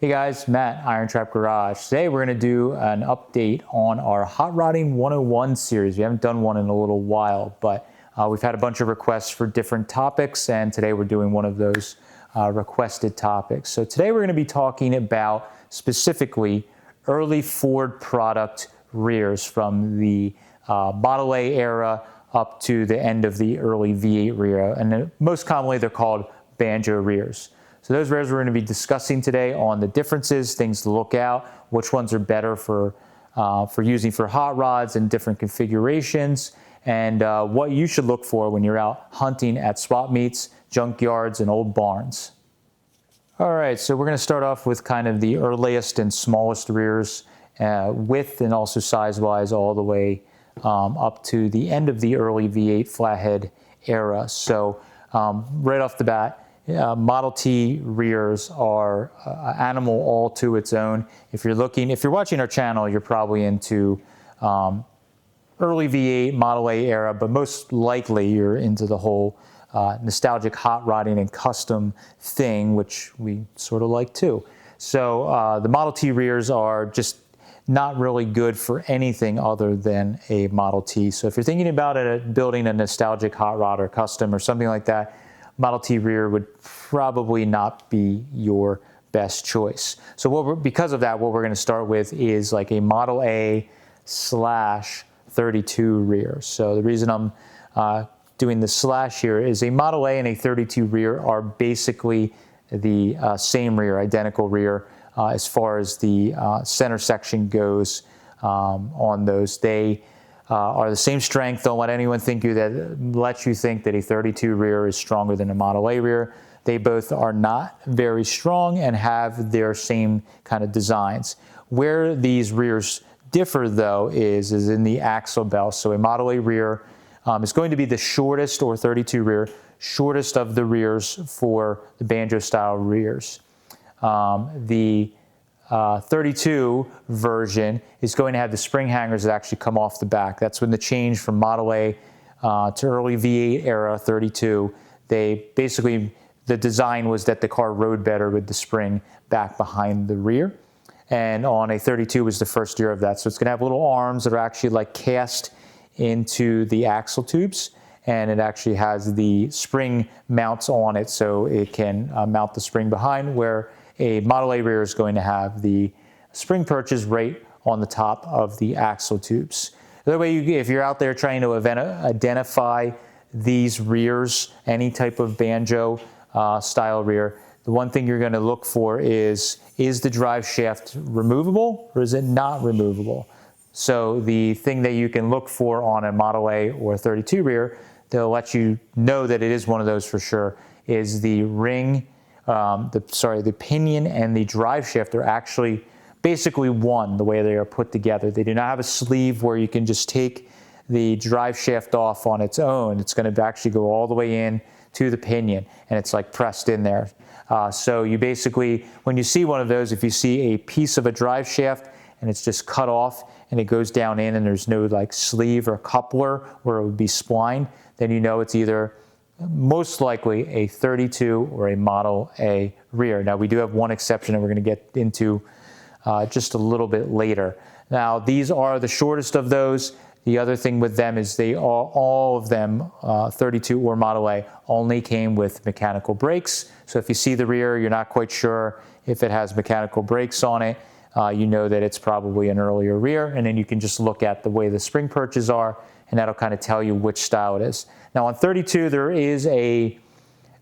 Hey guys, Matt, IronTrap Garage. Today we're going to do an update on our Hot Rodding 101 series. We haven't done one in a little while, but we've had a bunch of requests for different topics, and today we're doing one of those requested topics. So today we're going to be talking about specifically early Ford product rears from the Model A era up to the end of the early V8 rear, and most commonly they're called Banjo rears. So those rears we're going to be discussing today on the differences, things to look out, which ones are better for using for hot rods and different configurations, and what you should look for when you're out hunting at swap meets, junkyards, and old barns. All right, so we're going to start off with kind of the earliest and smallest rears, width and also size-wise all the way up to the end of the early V8 flathead era. So right off the bat, Model T rears are animal all to its own. If you're watching our channel, you're probably into early V8, Model A era, but most likely you're into the whole nostalgic hot rodding and custom thing, which we sort of like too. So the Model T rears are just not really good for anything other than a Model T. So if you're thinking about building a nostalgic hot rod or custom or something like that, Model T rear would probably not be your best choice. So because of that, what we're going to start with is like a Model A / 32 rear. So the reason I'm doing the slash here is a Model A and a 32 rear are basically the same rear, identical rear as far as the center section goes on those. They are the same strength. Don't let anyone let you think that a 32 rear is stronger than a Model A rear. They both are not very strong and have their same kind of designs. Where these rears differ though is in the axle bell. So a Model A rear is going to be the shortest, or 32 rear, shortest of the rears for the Banjo style rears. The 32 version is going to have the spring hangers that actually come off the back. That's when the change from Model A to early V8 era 32, the design was that the car rode better with the spring back behind the rear. And on a 32 was the first year of that. So it's going to have little arms that are actually like cast into the axle tubes, and it actually has the spring mounts on it so it can mount the spring behind, where a Model A rear is going to have the spring perches right on the top of the axle tubes. The other way, if you're out there trying to identify these rears, any type of Banjo style rear, the one thing you're going to look for is the drive shaft removable or is it not removable? So the thing that you can look for on a Model A or 32 rear, they'll let you know that it is one of those for sure, is the ring, the pinion and the drive shaft are actually basically one, the way they are put together. They do not have a sleeve where you can just take the drive shaft off on its own. It's going to actually go all the way in to the pinion, and it's like pressed in there. So you basically, when you see one of those, if you see a piece of a drive shaft and it's just cut off and it goes down in and there's no like sleeve or coupler where it would be splined, then you know it's either most likely a 32 or a Model A rear. Now we do have one exception that we're going to get into just a little bit later. Now these are the shortest of those. The other thing with them is all of them, 32 or Model A, only came with mechanical brakes. So if you see the rear, you're not quite sure if it has mechanical brakes on it, you know that it's probably an earlier rear, and then you can just look at the way the spring perches are, and that'll kind of tell you which style it is. Now on 32, there is a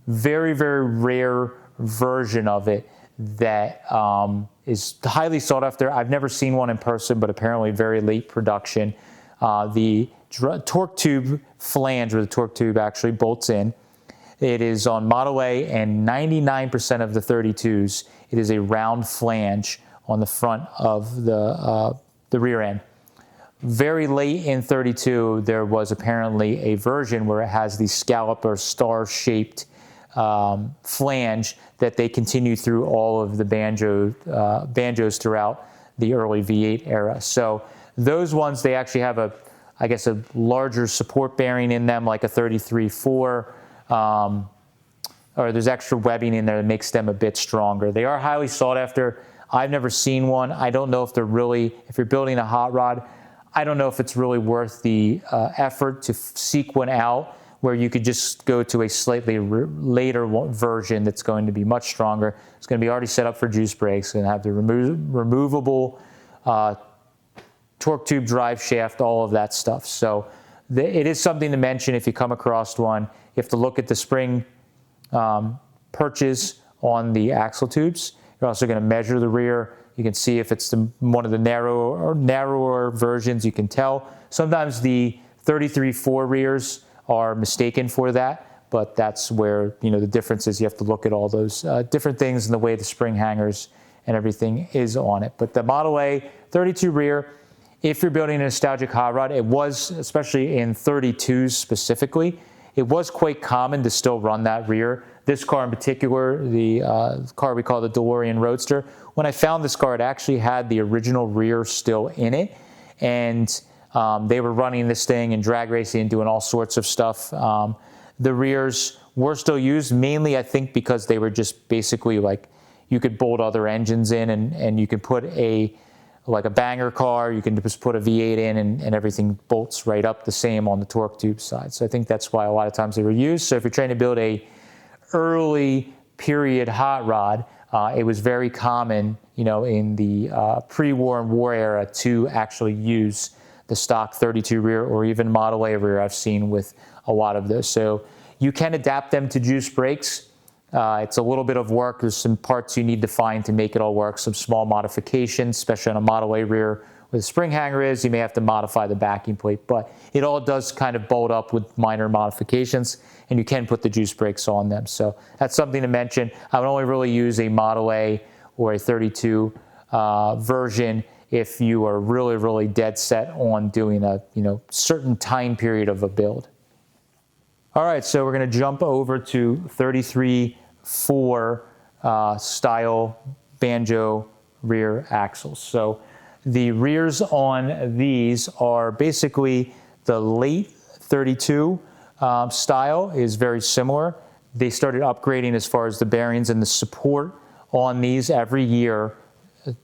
very, very rare version of it that is highly sought after. I've never seen one in person, but apparently very late production. The torque tube flange, where the torque tube actually bolts in, it is on Model A, and 99% of the 32s, it is a round flange on the front of the rear end. Very late in 32, there was apparently a version where it has the scallop or star-shaped flange that they continue through all of the Banjos throughout the early V8 era. So those ones, they actually have a larger support bearing in them, like a 33.4 or there's extra webbing in there that makes them a bit stronger. They are highly sought after. I've never seen one. I don't know if they're really, if you're building a hot rod, I don't know if it's really worth the effort to seek one out where you could just go to a slightly later version that's going to be much stronger. It's going to be already set up for juice brakes and have the removable torque tube drive shaft, all of that stuff. So it is something to mention if you come across one. You have to look at the spring perches on the axle tubes. You're also going to measure the rear. You can see if it's one of the narrower versions. You can tell. Sometimes the 33.4 rears are mistaken for that, but that's where the difference is. You have to look at all those different things and the way the spring hangers and everything is on it. But the Model A 32 rear, if you're building a nostalgic hot rod, it was, especially in 32s specifically, it was quite common to still run that rear. This car in particular, the car we call the DeLorean Roadster, when I found this car, it actually had the original rear still in it. And they were running this thing and drag racing and doing all sorts of stuff. The rears were still used, mainly I think because they were just basically like, you could bolt other engines in and you could put like a banger car, you can just put a V8 in and everything bolts right up the same on the torque tube side. So I think that's why a lot of times they were used. So if you're trying to build a early period hot rod, it was very common, in the pre-war and war era to actually use the stock 32 rear or even Model A rear. I've seen with a lot of those. So you can adapt them to juice brakes. It's a little bit of work. There's some parts you need to find to make it all work, some small modifications, especially on a Model A rear where the spring hanger is. You may have to modify the backing plate, but it all does kind of bolt up with minor modifications, and you can put the juice brakes on them. So that's something to mention. I would only really use a Model A or a 32 version if you are really, really dead set on doing a certain time period of a build. All right, so we're going to jump over to 33.4 style Banjo rear axles. So the rears on these are basically the late 32 style is very similar. They started upgrading as far as the bearings, and the support on these every year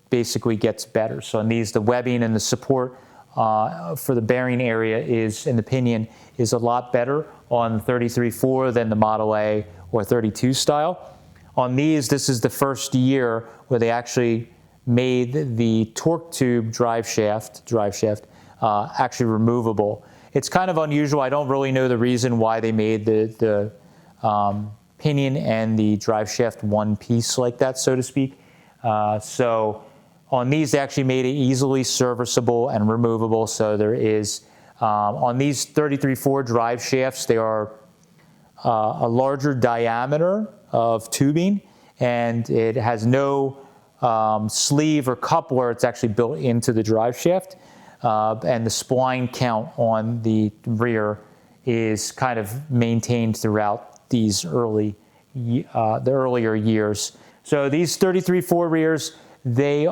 basically gets better. So on these, the webbing and the support for the bearing area is, in the pinion, is a lot better on 33.4 than the Model A or 32 style. On these, this is the first year where they actually made the torque tube drive shaft actually removable. It's kind of unusual. I don't really know the reason why they made the pinion and the drive shaft one piece like that, so to speak. So on these, they actually made it easily serviceable and removable. So there is, on these 33.4 drive shafts, they are a larger diameter of tubing, and it has no sleeve or coupler. It's actually built into the drive shaft. And the spline count on the rear is kind of maintained throughout these the earlier years. So these 33.4 rears, they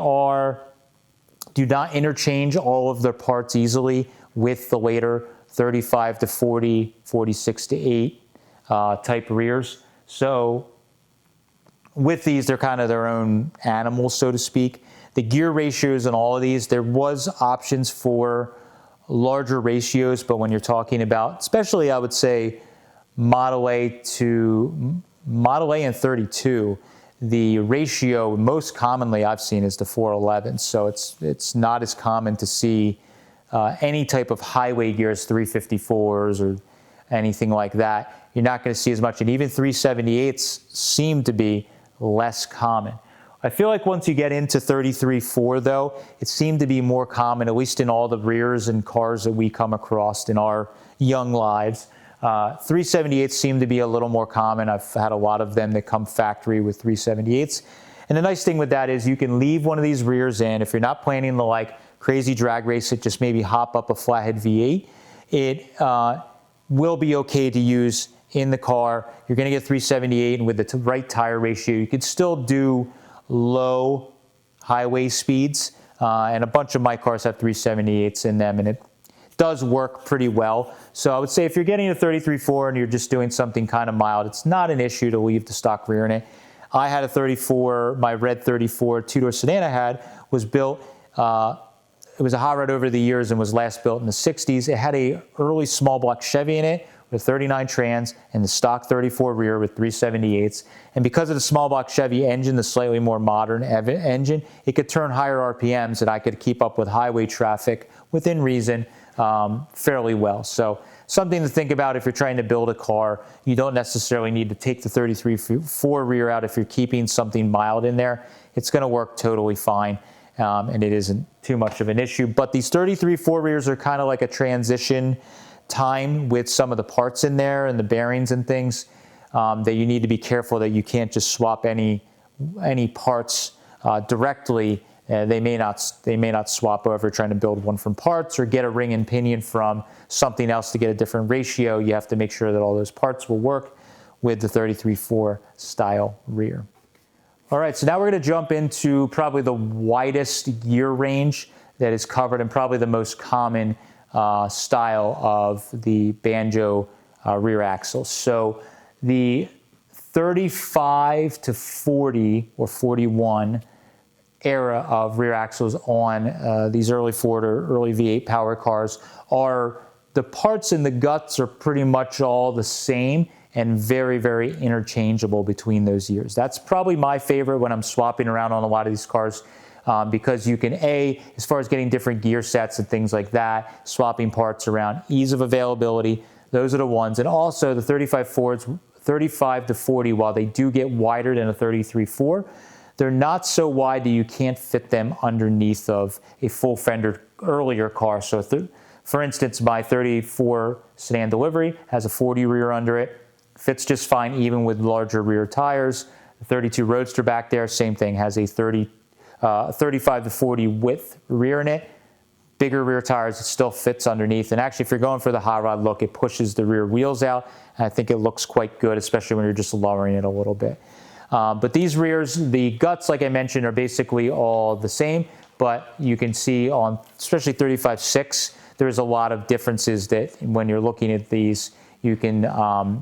do not interchange all of their parts easily with the later 35 to 40, 46 to 8 type rears. So with these, they're kind of their own animals, so to speak. The gear ratios in all of these, there was options for larger ratios, but when you're talking about, especially I would say Model A and 32, the ratio most commonly I've seen is the 411. So it's not as common to see any type of highway gears, 354s or anything like that. You're not going to see as much, and even 378s seem to be less common. I feel like once you get into 33.4 though, it seemed to be more common, at least in all the rears and cars that we come across in our young lives. 378s seem to be a little more common. I've had a lot of them that come factory with 378s. And the nice thing with that is you can leave one of these rears in. If you're not planning to like crazy drag race it, just maybe hop up a flathead V8, it will be okay to use in the car. You're going to get 378, and with the right tire ratio, you could still do low highway speeds. And a bunch of my cars have 378s in them, and it does work pretty well. So I would say if you're getting a 33.4 and you're just doing something kind of mild, it's not an issue to leave the stock rear in it. I had a 34, my red 34 two-door sedan I had was built, it was a hot rod over the years and was last built in the 60s. It had a early small block Chevy in it with 39 trans and the stock 34 rear with 378s. And because of the small block Chevy engine, the slightly more modern engine, it could turn higher RPMs and I could keep up with highway traffic within reason fairly well. So something to think about if you're trying to build a car. You don't necessarily need to take the 33.4 rear out if you're keeping something mild in there. It's going to work totally fine. And it isn't too much of an issue. But these 33.4 rears are kind of like a transition time with some of the parts in there and the bearings and things that you need to be careful that you can't just swap any parts directly. They may not swap over trying to build one from parts or get a ring and pinion from something else to get a different ratio. You have to make sure that all those parts will work with the 33.4 style rear. All right, so now we're going to jump into probably the widest gear range that is covered and probably the most common style of the Banjo rear axle. So the 35 to 40 or 41 era of rear axles on these early Ford or early V8 power cars are, the parts and the guts are pretty much all the same and very, very interchangeable between those years. That's probably my favorite when I'm swapping around on a lot of these cars because you can, as far as getting different gear sets and things like that, swapping parts around, ease of availability, those are the ones. And also the 35 Fords, 35 to 40, while they do get wider than a 33.4, they're not so wide that you can't fit them underneath of a full fender earlier car. So for instance, my 34 sedan delivery has a 40 rear under it. Fits just fine even with larger rear tires. The 32 Roadster back there, same thing, has a 35 to 40 width rear in it. Bigger rear tires, it still fits underneath. And actually, if you're going for the hot rod look, it pushes the rear wheels out. And I think it looks quite good, especially when you're just lowering it a little bit. But these rears, the guts, like I mentioned, are basically all the same. But you can see on, especially 35.6, there's a lot of differences that when you're looking at these, you can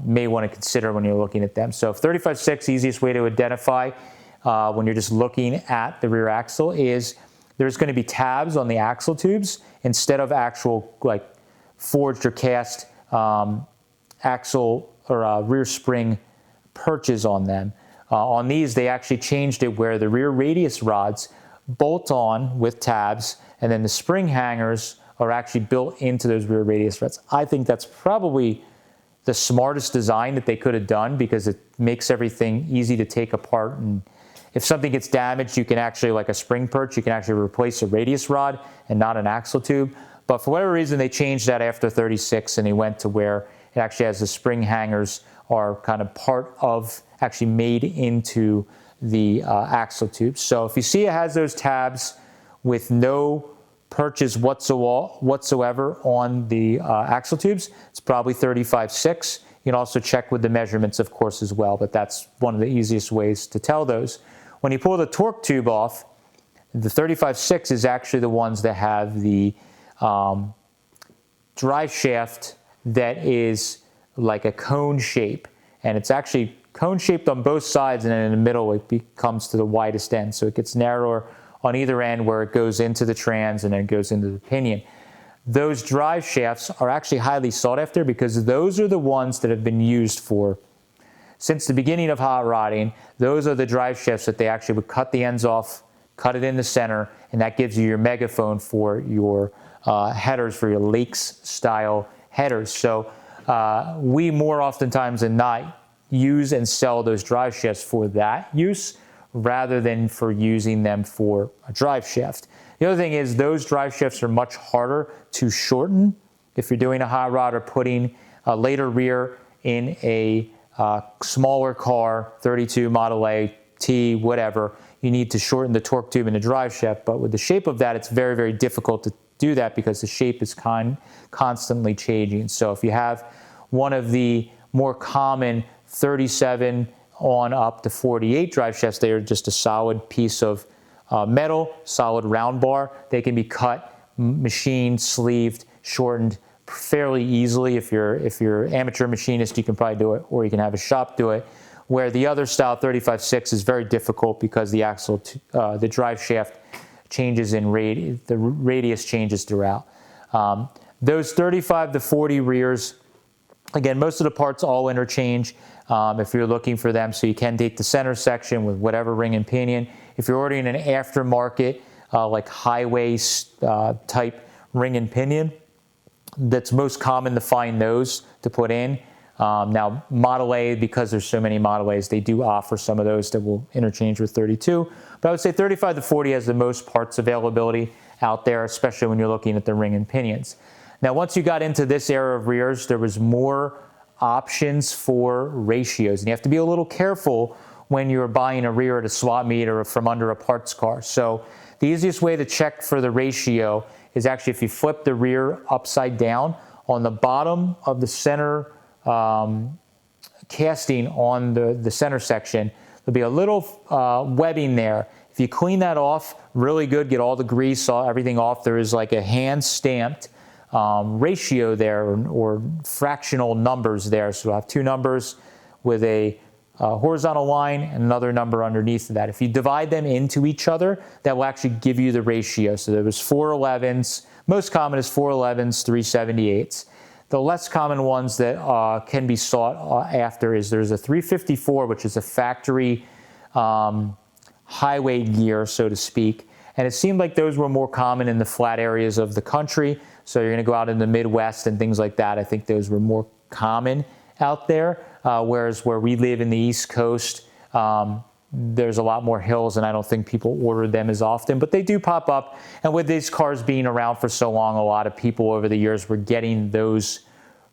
may want to consider when you're looking at them. So 35.6, easiest way to identify when you're just looking at the rear axle is there's going to be tabs on the axle tubes instead of actual like forged or cast axle or rear spring perches on them. On these, they actually changed it where the rear radius rods bolt on with tabs, and then the spring hangers are actually built into those rear radius rods. I think that's probably the smartest design that they could have done because it makes everything easy to take apart. And if something gets damaged, you can actually, like a spring perch, you can actually replace a radius rod and not an axle tube. But for whatever reason, they changed that after 36 and they went to where it actually has the spring hangers are kind of part of, actually made into the axle tube. So if you see it has those tabs with no perches whatsoever on the axle tubes, it's probably 35.6. You can also check with the measurements, of course, as well, but that's one of the easiest ways to tell those. When you pull the torque tube off, the 35.6 is actually the ones that have the drive shaft that is like a cone shape, and it's actually cone shaped on both sides, and then in the middle it comes to the widest end, so it gets narrower on either end where it goes into the trans and then goes into the pinion. Those drive shafts are actually highly sought after because those are the ones that have been used for, since the beginning of hot rodding, those are the drive shafts that they actually would cut the ends off, cut it in the center, and that gives you your megaphone for your headers, for your Lakes style headers. So we more oftentimes than not use and sell those drive shafts for that use, rather than for using them for a drive shaft. The other thing is those drive shafts are much harder to shorten. If you're doing a hot rod or putting a later rear in a smaller car, 32 Model A, T, whatever, you need to shorten the torque tube in the drive shaft. But with the shape of that, it's very, very difficult to do that because the shape is constantly changing. So if you have one of the more common 37 on up to 48 drive shafts, they are just a solid piece of metal, solid round bar. They can be cut, machined, sleeved, shortened fairly easily. If you're amateur machinist, you can probably do it, or you can have a shop do it. Where the other style, 35/6, is very difficult because the axle, the drive shaft changes in the radius changes throughout. Those 35 to 40 rears, again, most of the parts all interchange if you're looking for them, so you can take the center section with whatever ring and pinion. If you're ordering an aftermarket, like highway type ring and pinion, that's most common to find those to put in. Now, Model A, because there's so many Model A's, they do offer some of those that will interchange with 32. But I would say 35 to 40 has the most parts availability out there, especially when you're looking at the ring and pinions. Now, once you got into this era of rears, there was more options for ratios. And you have to be a little careful when you're buying a rear at a swap meet or from under a parts car. So the easiest way to check for the ratio is actually if you flip the rear upside down, on the bottom of the center casting on the center section, there'll be a little webbing there. If you clean that off really good, get all the grease, everything off, there is like a hand-stamped ratio there, or fractional numbers there. So we'll have two numbers with a horizontal line and another number underneath of that. If you divide them into each other, that will actually give you the ratio. So there was 411s. Most common is 411s, 378s. The less common ones that can be sought after is there's a 354, which is a factory highway gear, so to speak. And it seemed like those were more common in the flat areas of the country. So you're going to go out in the Midwest and things like that. I think those were more common out there. Whereas where we live in the East Coast, there's a lot more hills, and I don't think people order them as often, but they do pop up. And with these cars being around for so long, a lot of people over the years were getting those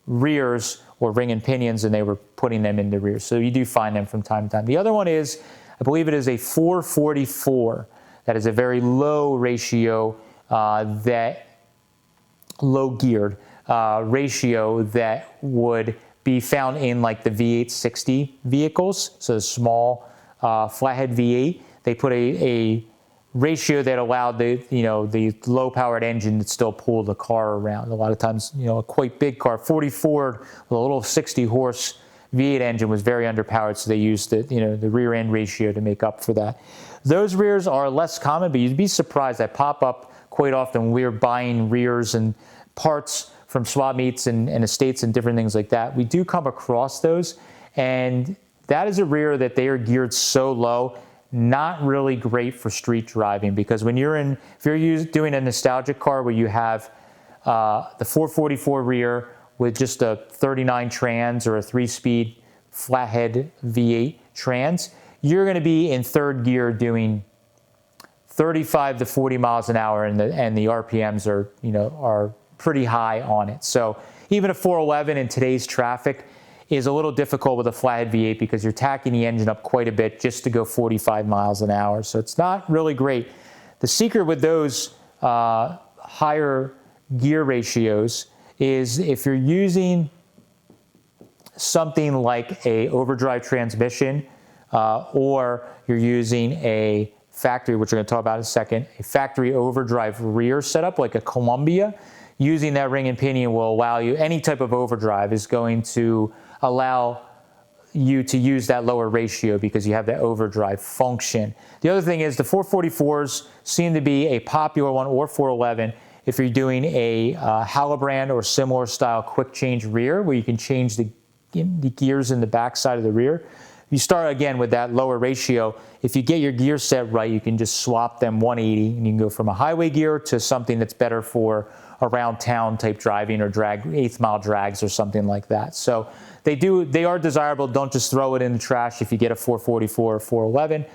rears or ring and pinions, and they were putting them in the rear. So you do find them from time to time. The other one is, I believe it is a 444. That is a very low ratio, low geared ratio that would be found in like the V860 vehicles. So the small flathead V8, they put a ratio that allowed the low powered engine to still pull the car around. A lot of times, a quite big car, 44 with a little 60 horse V8 engine was very underpowered, so they used the rear end ratio to make up for that. Those rears are less common, but you'd be surprised. They pop up quite often when we're buying rears and parts from swap meets and estates and different things like that. We do come across those, and that is a rear that they are geared so low, not really great for street driving, because when if you're doing a nostalgic car where you have the 444 rear with just a 39 trans or a 3-speed flathead V8 trans, you're going to be in third gear doing 35 to 40 miles an hour, and the RPMs are pretty high on it. So even a 411 in today's traffic is a little difficult with a flathead V8 because you're tacking the engine up quite a bit just to go 45 miles an hour. So it's not really great. The secret with those higher gear ratios is if you're using something like a overdrive transmission or you're using a factory, which we're going to talk about in a second, a factory overdrive rear setup like a Columbia, using that ring and pinion will allow you, any type of overdrive is going to allow you to use that lower ratio because you have that overdrive function. The other thing is the 444s seem to be a popular one, or 411, if you're doing a Halabrand or similar style quick change rear where you can change the gears in the back side of the rear. You start again with that lower ratio. If you get your gear set right, you can just swap them 180 and you can go from a highway gear to something that's better for around town type driving or eighth mile drags or something like that. So they are desirable. Don't just throw it in the trash if you get a 444 or 411.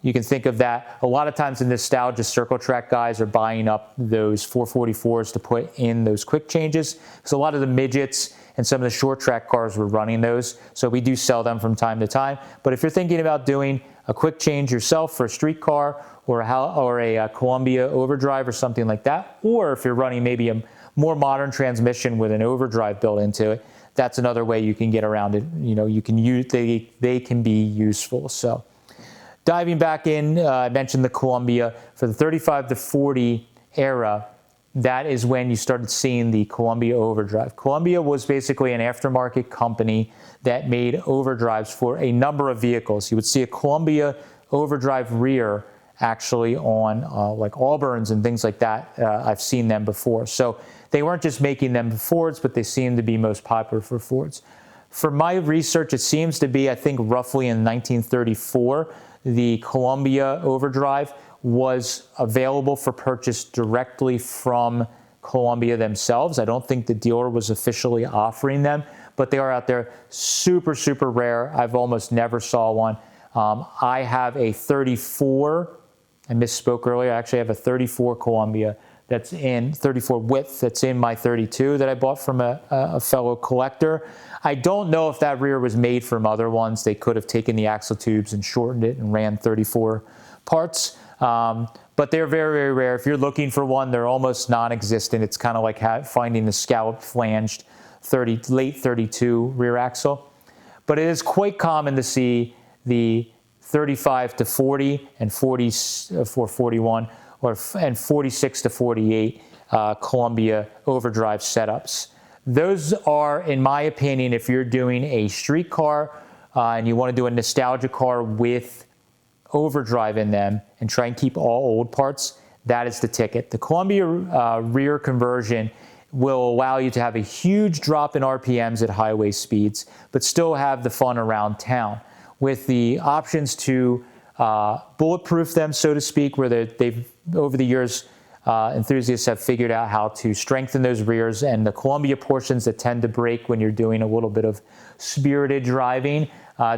You can think of that. A lot of times the nostalgia circle track guys are buying up those 444s to put in those quick changes. Because a lot of the midgets and some of the short track cars were running those. So we do sell them from time to time. But if you're thinking about doing a quick change yourself for a street car or a Columbia overdrive or something like that, or if you're running maybe a more modern transmission with an overdrive built into it, that's another way you can get around it. You can use, they can be useful. So diving back in, I mentioned the Columbia for the 35 to 40 era. that is when you started seeing the Columbia overdrive. Columbia was basically an aftermarket company that made overdrives for a number of vehicles. You would see a Columbia overdrive rear actually on like Auburns and things like that. I've seen them before. So they weren't just making them for Fords, but they seemed to be most popular for Fords. For my research, it seems to be, I think, roughly in 1934, the Columbia overdrive was available for purchase directly from Columbia themselves. I don't think the dealer was officially offering them, but they are out there. Super, super rare. I've almost never saw one. I have a 34, I misspoke earlier, I actually have a 34 Columbia that's in 34 width that's in my 32 that I bought from a fellow collector. I don't know if that rear was made from other ones. They could have taken the axle tubes and shortened it and ran 34 parts. But they're very, very rare. If you're looking for one, they're almost non-existent. It's kind of like finding the scallop flanged late 32 rear axle. But it is quite common to see the 35 to 40 and 40 for 41 and 46 to 48 Columbia overdrive setups. Those are, in my opinion, if you're doing a street car and you want to do a nostalgia car with overdrive in them and try and keep all old parts, that is the ticket. The Columbia rear conversion will allow you to have a huge drop in RPMs at highway speeds, but still have the fun around town. With the options to bulletproof them, so to speak, where they've, over the years, enthusiasts have figured out how to strengthen those rears, and the Columbia portions that tend to break when you're doing a little bit of spirited driving,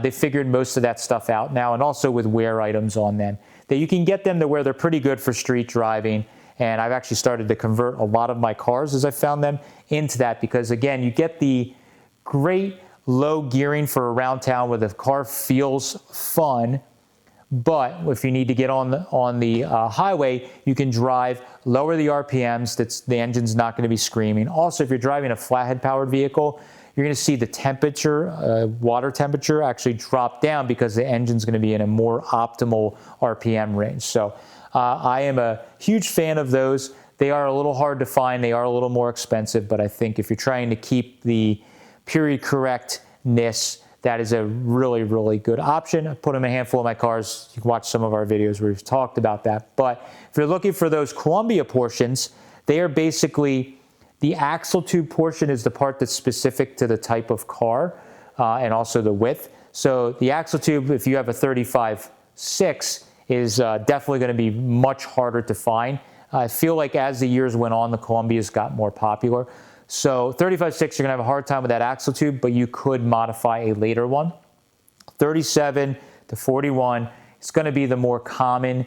they figured most of that stuff out now, and also with wear items on them, that you can get them to where they're pretty good for street driving. And I've actually started to convert a lot of my cars as I found them into that, because again, you get the great low gearing for around town where the car feels fun. But if you need to get on the highway, you can drive, lower the RPMs, the engine's not going to be screaming. Also, if you're driving a flathead powered vehicle, you're going to see the temperature, water temperature actually drop down because the engine's going to be in a more optimal RPM range. So I am a huge fan of those. They are a little hard to find. They are a little more expensive, but I think if you're trying to keep the period correctness, that is a really, really good option. I put them in a handful of my cars. You can watch some of our videos where we've talked about that. But if you're looking for those Columbia portions, they are basically, the axle tube portion is the part that's specific to the type of car and also the width. So the axle tube, if you have a 35.6, is definitely going to be much harder to find. I feel like as the years went on, the Columbias got more popular. So 35.6, you're going to have a hard time with that axle tube, but you could modify a later one. 37 to 41 is going to be the more common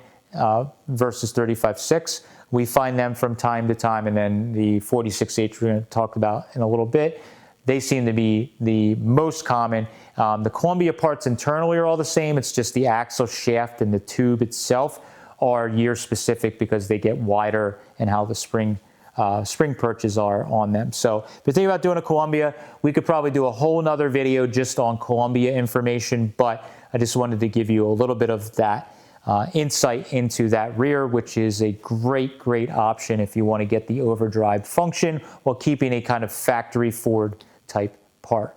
versus 35.6. We find them from time to time, and then the 46H we're going to talk about in a little bit. They seem to be the most common. The Columbia parts internally are all the same. It's just the axle shaft and the tube itself are year specific because they get wider and how the spring perches are on them. So if you're thinking about doing a Columbia, we could probably do a whole nother video just on Columbia information, but I just wanted to give you a little bit of that insight into that rear, which is a great, great option if you want to get the overdrive function while keeping a kind of factory Ford type part.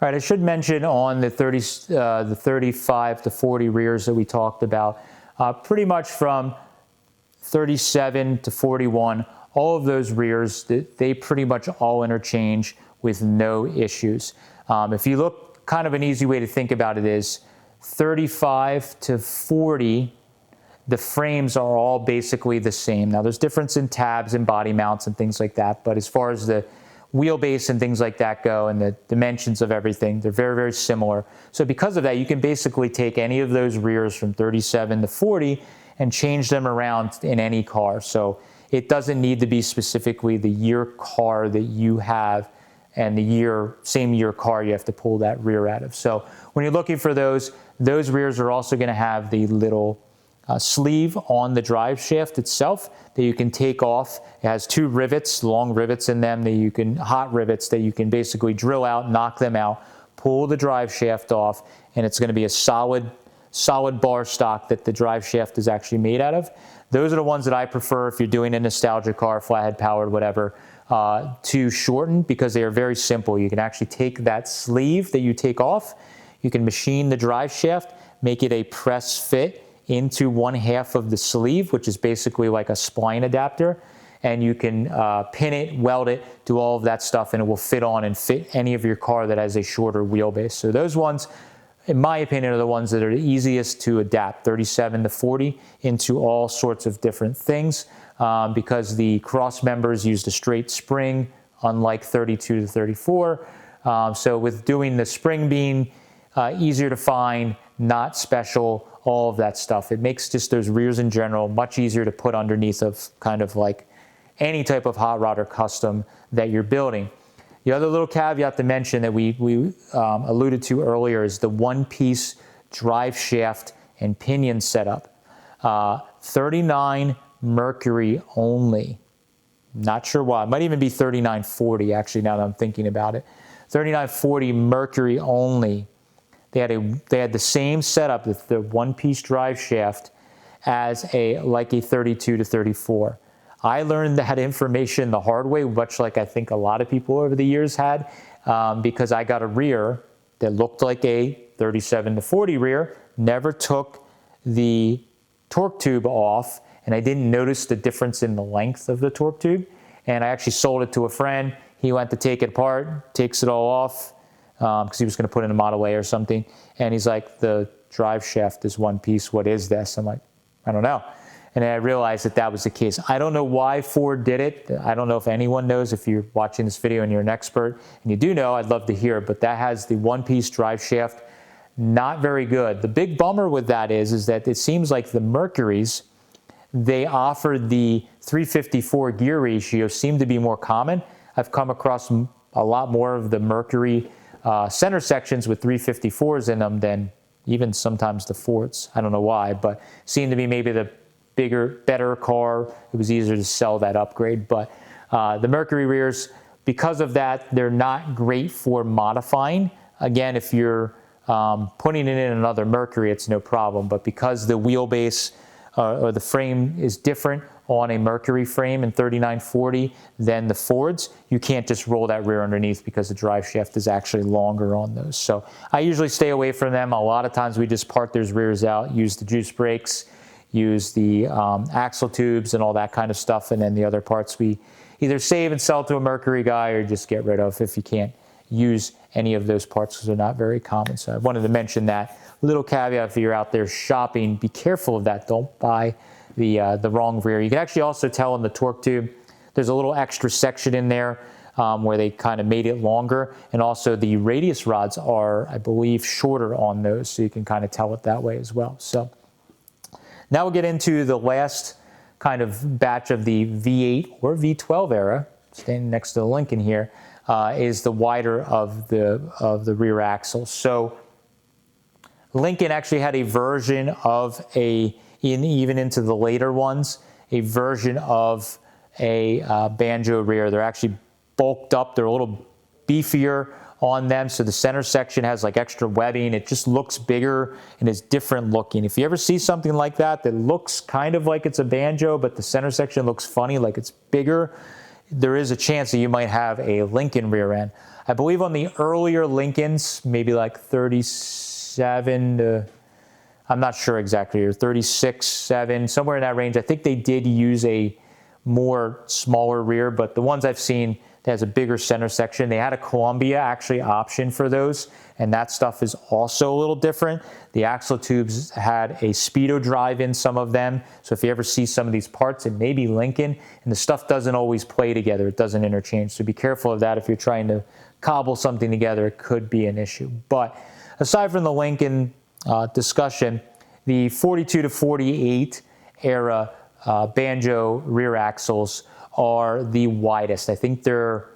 All right, I should mention on the 35 to 40 rears that we talked about, pretty much from 37 to 41, all of those rears, they pretty much all interchange with no issues. If you look, kind of an easy way to think about it is 35 to 40, the frames are all basically the same. Now, there's difference in tabs and body mounts and things like that, but as far as the wheelbase and things like that go and the dimensions of everything, they're very, very similar. So because of that, you can basically take any of those rears from 37 to 40 and change them around in any car. So it doesn't need to be specifically the year car that you have and the same year car you have to pull that rear out of. So when you're looking for those rears are also going to have the little sleeve on the drive shaft itself that you can take off. It has two rivets, long rivets in them hot rivets that you can basically drill out, knock them out, pull the drive shaft off, and it's going to be a solid solid bar stock that the drive shaft is actually made out of. Those are the ones that I prefer if you're doing a nostalgia car, flathead powered, whatever, to shorten, because they are very simple. You can actually take that sleeve that you take off, you can machine the drive shaft, make it a press fit into one half of the sleeve, which is basically like a spline adapter, and you can pin it, weld it, do all of that stuff, and it will fit on and fit any of your car that has a shorter wheelbase. So those ones, in my opinion, are the ones that are the easiest to adapt, 37 to 40, into all sorts of different things, because the cross members use the straight spring, unlike 32 to 34. So with doing the spring being easier to find, not special, all of that stuff, it makes just those rears in general much easier to put underneath of kind of like any type of hot rod or custom that you're building. The other little caveat to mention that we alluded to earlier is the one-piece drive shaft and pinion setup. 39 Mercury only. Not sure why. It might even be 3940 actually, now that I'm thinking about it. 3940 Mercury only. They had the same setup with the one-piece drive shaft as like a 32 to 34. I learned that information the hard way, much like I think a lot of people over the years had, because I got a rear that looked like a 37 to 40 rear, never took the torque tube off, and I didn't notice the difference in the length of the torque tube. And I actually sold it to a friend. He went to take it apart, takes it all off, because he was going to put in a Model A or something. And he's like, the drive shaft is one piece. What is this? I'm like, I don't know. And then I realized that that was the case. I don't know why Ford did it. I don't know if anyone knows. If you're watching this video and you're an expert and you do know, I'd love to hear it. But that has the one-piece drive shaft. Not very good. The big bummer with that is that it seems like the Mercuries, they offered the 354 gear ratio, seem to be more common. I've come across a lot more of the Mercury center sections with 354s in them than even sometimes the Fords. I don't know why, but seemed to be maybe the bigger, better car. It was easier to sell that upgrade. But the Mercury rears, because of that, they're not great for modifying. Again, if you're putting it in another Mercury, it's no problem. But because the wheelbase or the frame is different on a Mercury frame in 3940 than the Fords, you can't just roll that rear underneath because the drive shaft is actually longer on those. So I usually stay away from them. A lot of times we just part those rears out, use the juice brakes, use the axle tubes and all that kind of stuff, and then the other parts we either save and sell to a Mercury guy or just get rid of if you can't use any of those parts because they're not very common. So I wanted to mention that little caveat. If you're out there shopping, be careful of that. Don't buy the wrong rear. You can actually also tell in the torque tube, there's a little extra section in there where they kind of made it longer, and also the radius rods are, I believe, shorter on those, so you can kind of tell it that way as well. So now we'll get into the last kind of batch of the V8 or V12 era, standing next to the Lincoln here, is the wider of the rear axle. So Lincoln actually had a version of even into the later ones, a version of a Banjo rear. They're actually bulked up. They're a little beefier on them, so the center section has like extra webbing. It just looks bigger and is different looking. If you ever see something like that looks kind of like it's a Banjo, but the center section looks funny, like it's bigger, there is a chance that you might have a Lincoln rear end. I believe on the earlier Lincolns, maybe like 37 to, I'm not sure exactly, or 36, 7, somewhere in that range. I think they did use a more smaller rear, but the ones I've seen that has a bigger center section, they had a Columbia actually option for those, and that stuff is also a little different. The axle tubes had a Speedo drive in some of them, so if you ever see some of these parts, it may be Lincoln, and the stuff doesn't always play together. It doesn't interchange, so be careful of that. If you're trying to cobble something together, it could be an issue. But aside from the Lincoln discussion, the 42 to 48 era Banjo rear axles are the widest. I think they're,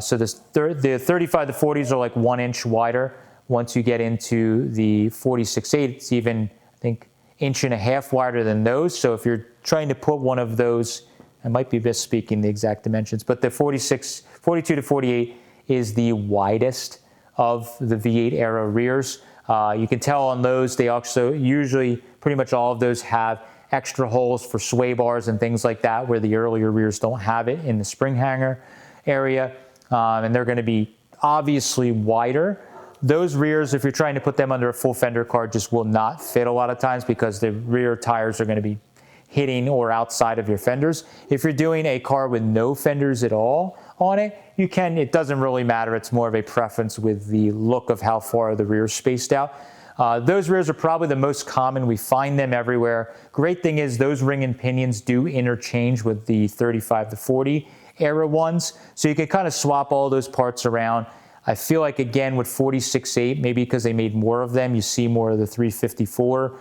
so the 35 to 40s are like 1 inch wider. Once you get into the 46.8, it's even, I think, 1.5 inches wider than those. So if you're trying to put one of those, I might be misspeaking the exact dimensions, but the 42 to 48 is the widest of the V8 era rears. You can tell on those, they also usually, pretty much all of those have extra holes for sway bars and things like that, where the earlier rears don't have it in the spring hanger area. And they're going to be obviously wider. Those rears, if you're trying to put them under a full fender car, just will not fit a lot of times because the rear tires are going to be hitting or outside of your fenders. If you're doing a car with no fenders at all on it, you can, it doesn't really matter. It's more of a preference with the look of how far the rear is spaced out. Those rears are probably the most common. We find them everywhere. Great thing is those ring and pinions do interchange with the 35 to 40 era ones. So you can kind of swap all those parts around. I feel like, again, with 46.8, maybe because they made more of them, you see more of the 354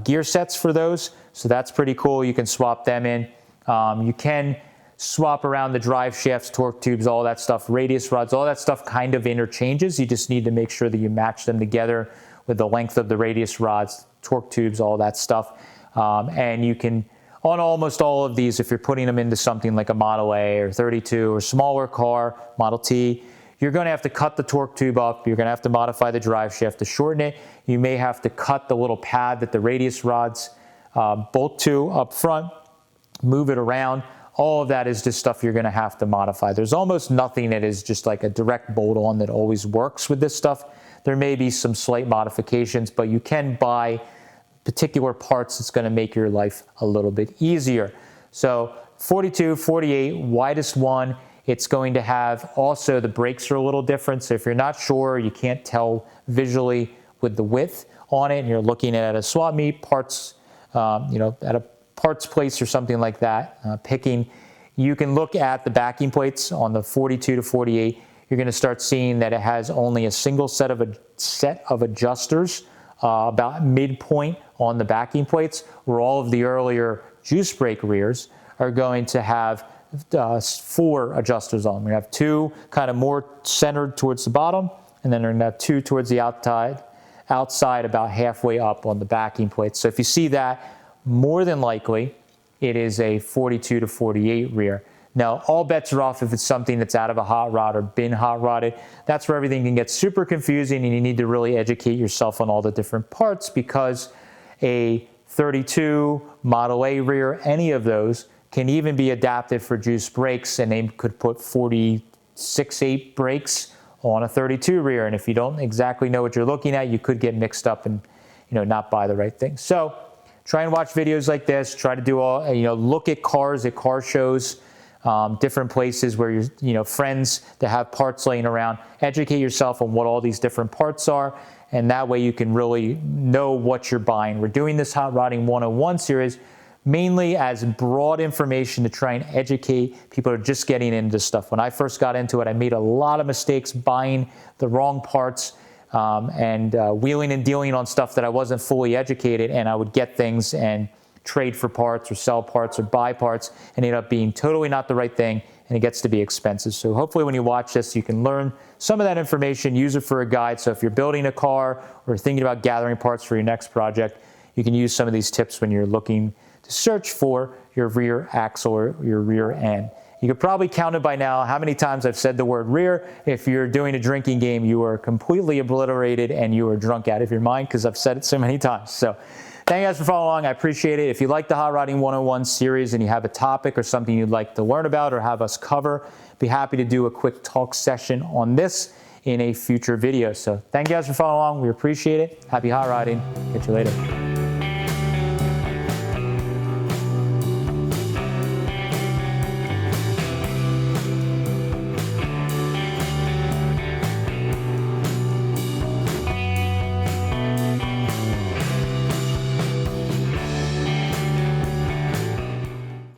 gear sets for those. So that's pretty cool. You can swap them in. You can swap around the drive shafts, torque tubes, all that stuff, radius rods, all that stuff kind of interchanges. You just need to make sure that you match them together with the length of the radius rods, torque tubes, all that stuff. And you can, on almost all of these, if you're putting them into something like a Model A or 32 or smaller car, Model T, you're going to have to cut the torque tube up. You're going to have to modify the drive shaft to shorten it. You may have to cut the little pad that the radius rods bolt to up front, move it around. All of that is just stuff you're going to have to modify. There's almost nothing that is just like a direct bolt on that always works with this stuff. There may be some slight modifications, but you can buy particular parts that's going to make your life a little bit easier. So 42, 48, widest one. It's going to have also, the brakes are a little different. So if you're not sure, you can't tell visually with the width on it, and you're looking at a swap meet, parts, at a parts place or something like that, picking, you can look at the backing plates on the 42 to 48. You're going to start seeing that it has only a single set of adjusters about midpoint on the backing plates, where all of the earlier juice brake rears are going to have 4 adjusters on them. We have 2 kind of more centered towards the bottom, and then we're going to have 2 towards the outside about halfway up on the backing plates. So if you see that, more than likely it is a 42 to 48 rear. Now, all bets are off if it's something that's out of a hot rod or been hot rodded. That's where everything can get super confusing, and you need to really educate yourself on all the different parts, because a 32 Model A rear, any of those, can even be adapted for juice brakes, and they could put 46.8 brakes on a 32 rear. And if you don't exactly know what you're looking at, you could get mixed up and not buy the right thing. So try and watch videos like this. Try to do all, look at cars at car shows, different places where you're, friends that have parts laying around. Educate yourself on what all these different parts are, and that way you can really know what you're buying. We're doing this Hot Rodding 101 series mainly as broad information to try and educate people who are just getting into stuff. When I first got into it, I made a lot of mistakes buying the wrong parts and wheeling and dealing on stuff that I wasn't fully educated, and I would get things and trade for parts or sell parts or buy parts and end up being totally not the right thing, and it gets to be expensive. So hopefully when you watch this, you can learn some of that information, use it for a guide. So if you're building a car or thinking about gathering parts for your next project, you can use some of these tips when you're looking to search for your rear axle or your rear end. You could probably count it by now how many times I've said the word rear. If you're doing a drinking game, you are completely obliterated and you are drunk out of your mind, because I've said it so many times. So thank you guys for following along. I appreciate it. If you like the Hot Rodding 101 series and you have a topic or something you'd like to learn about or have us cover, be happy to do a quick talk session on this in a future video. So thank you guys for following along. We appreciate it. Happy hot rodding. Catch you later.